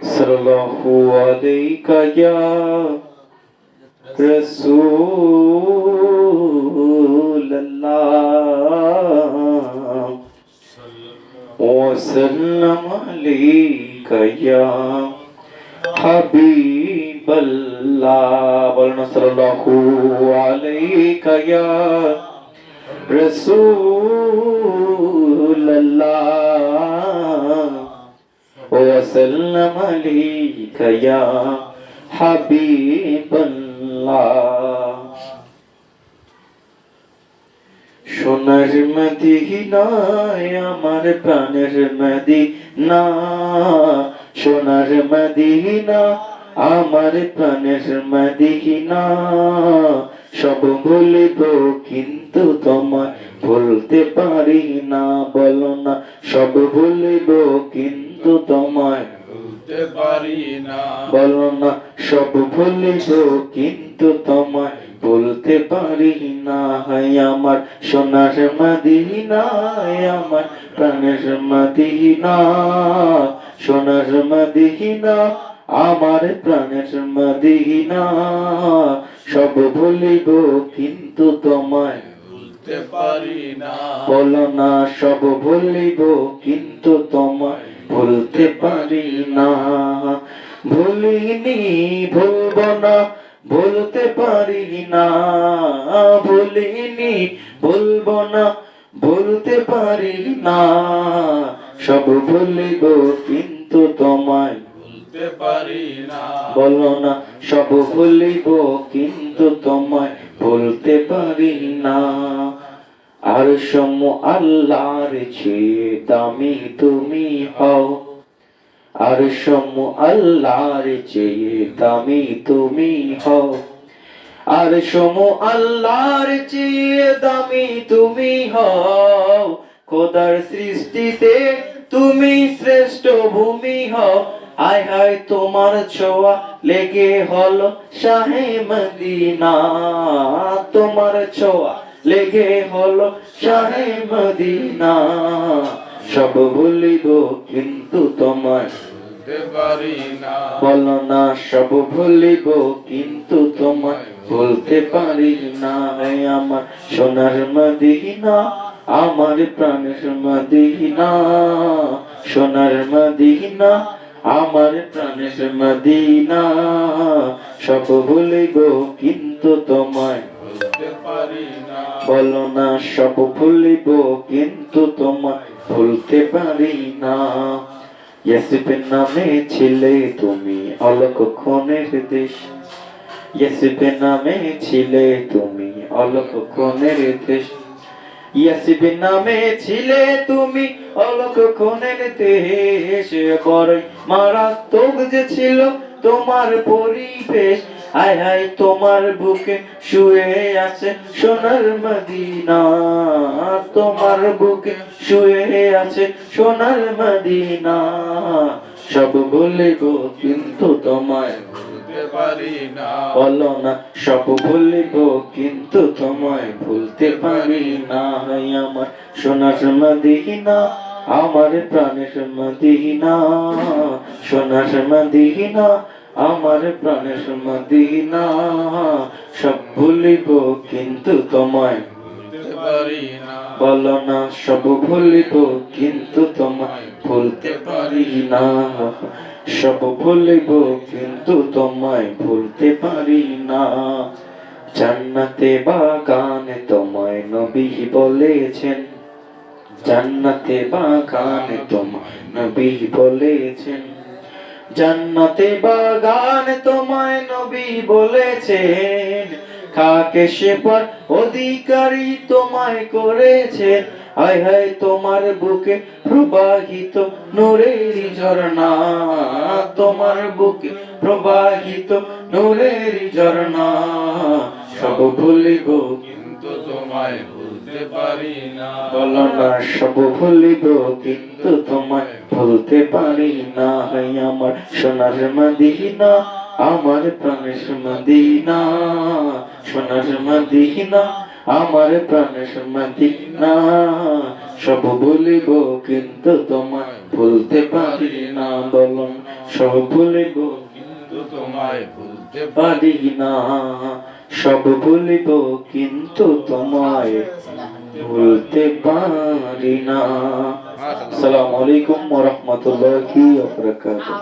সাল্লাল্লাহু আলাইকা ইয়া রাসূলুল্লাহ ওয়া সাল্লাম আলাইকা ইয়া হাবিবাল্লাহ। বলুন সাল্লাল্লাহু আলাইকা ইয়া রাসূলুল্লাহ ওয়া সাল্লাম আলাইকা ইয়া হাবিবাল্লাহ। সোনার মদিনায় আমার প্রাণের মদিনা, সোনার মদিনা আমার প্রাণের মদিনা। সব ভুলিব কিন্তু তোমায় ভুলতে পারি না। বলো না সব ভুলিব কিন্তু তোমায় ভুলতে পারি না। বলো না সব ভুলিব কিন্তু তোমায় বলতে পারি না। হায় আমার সোনার মদিনা, আমার প্রাণের মদিনা, সোনার মদিনা আমার প্রাণের মদিনা। সব ভুলিব কিন্তু তোমায় ভুলতে পারি না। বলো না সব ভুলিব কিন্তু তোমায় ভুলতে পারি না। ভুলিনি ভুলব না ভুলতে পারি না। ভুলিনি ভুলব না ভুলতে পারি না। সব ভুলিব কিন্তু তোমায় ভুলতে পারি না। বলো না সব ভুলিব কিন্তু তোমায় ভুলতে পারি না। আর সম আল্লাহর চেয়ে দামি তুমি হও, আর সম আল্লাহর চেয়ে দামি তুমি হও, আর সম আল্লাহর চেয়ে দামি তুমি হও। খোদার সৃষ্টিতে তুমি শ্রেষ্ঠ ভূমি হও। আয় হায় তোমার ছোঁয়া লেগে হলো শাহে মদিনা, তোমার ছোঁয়া লেগে হলো শাহে মদিনা। সব ভুলিব কিন্তু তোমায় ভুলতে পারি না। বলো না সব ভুলিব কিন্তু তোমায় ভুলতে পারি না। হে আমার সোনার মদিনা, আমার প্রাণের মদিনা, সোনার মদিনা আমার প্রাণের মদিনা। সব ভুলিব কিন্তু তোমায় ভুলতে পারি না। বলো না সব ভুলিব কিন্তু তোমায় ভুলতে পারি না। ইয়াসিফের নামে ছিলে তুমি অলক্ষণের দেশ, ইয়াসিফের নামে ছিলে তুমি অলক্ষণের দেশ, ইয়াসিফের নামে ছিলে তুমি অলক্ষণের দেশ। বড়ই মারাত্মক যে ছিল তোমার পরিবেশ। আয় হায় তোমার বুকে শুয়ে আছে সোনার মদিনা, তোমার বুকে শুয়ে আছে সোনার মদিনা। সব ভুলিব কিন্তু তোমায় ভুলতে পারি না। বলো না সব ভুলিব কিন্তু তোমায় ভুলতে পারি না। হায় আমার সোনার মদিনা, আমার প্রাণের মদিনা, সোনার মদিনা আমার প্রাণের মদিনা। সব ভুলিব কিন্তু তোমায় ভুলতে পারি না। বলো না সব ভুলিব কিন্তু তোমায় ভুলতে পারি না। সব ভুলিব কিন্তু তোমায় ভুলতে পারি না। জান্নাতে বাগানে তোমায় নবী বলেছেন, জান্নাতে বাগানে তোমায় নবী বলেছেন, জান্নাতে বাগান তোমায় নবী বলেছেন। খাকে সেপার অধিকারী তোমায় করেছেন। হায় হায় তোমার বুকে প্রবাহিত নূরের ঝরনা, তোমার বুকে প্রবাহিত নূরের ঝরনা। সব ভুলিব কিন্তু তোমায় ভুলতে পারি না। বলো না সব ভুলিব কিন্তু তোমায় ভুলতে পারি না। হায় আমার সোনার মদিনা, আমার প্রাণের মদিনা, সোনার মদিনা আমার প্রাণের মদিনা। সব ভুলিব কিন্তু তোমায় ভুলতে পারি না, বলুন সব ভুলিব কিন্তু তোমায় ভুলতে পারি না, সব ভুলিব কিন্তু তোমায় ভুলতে পারি না। আসসালামু আলাইকুম ওয়া রাহমাতুল্লাহি ওয়া বারাকাতুহু।